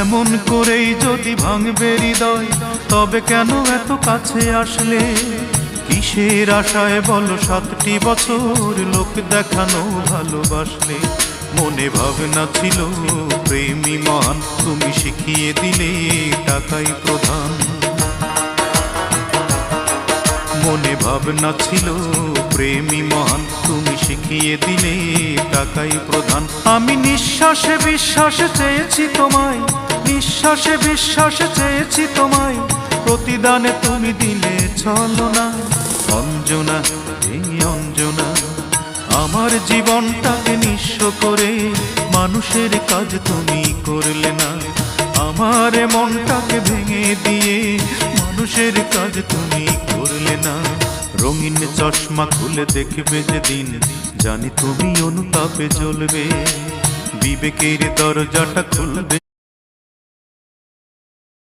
এমন করেই যদি ভাঙবে হৃদয়, তবে কেন এত কাছে আসলে? কিসের আশায় বলো 7টি বছর লোক দেখানো ভালোবাসলে? মনে ভাবনা ছিল প্রেমী মহান, তুমি শিখিয়ে দিলে টাকাই প্রধান। মনে ভাবনা ছিল প্রেমী মহান, তুমি শিখিয়ে দিলে টাকাই প্রধান। আমি নিঃশ্বাসে বিশ্বাসে চেয়েছি তোমায়, নিঃশ্বাসে বিশ্বাসে চেয়েছি তোমায়, প্রতিদানে তুমি দিলে ছলনা। অঞ্জনা, এই অঞ্জনা, আমার জীবনটাকে নিঃস্ব করে মানুষের কাজ তুমি করলে না। আমার মনটাকে ভেঙে দিয়ে মানুষের কাজ তুমি করলে না। রঙিন চশমা খুলে দেখবে যেদিন, জানি তুমি অনুতাপে জ্বলবে, বিবেকের দরজাটা খুলবে।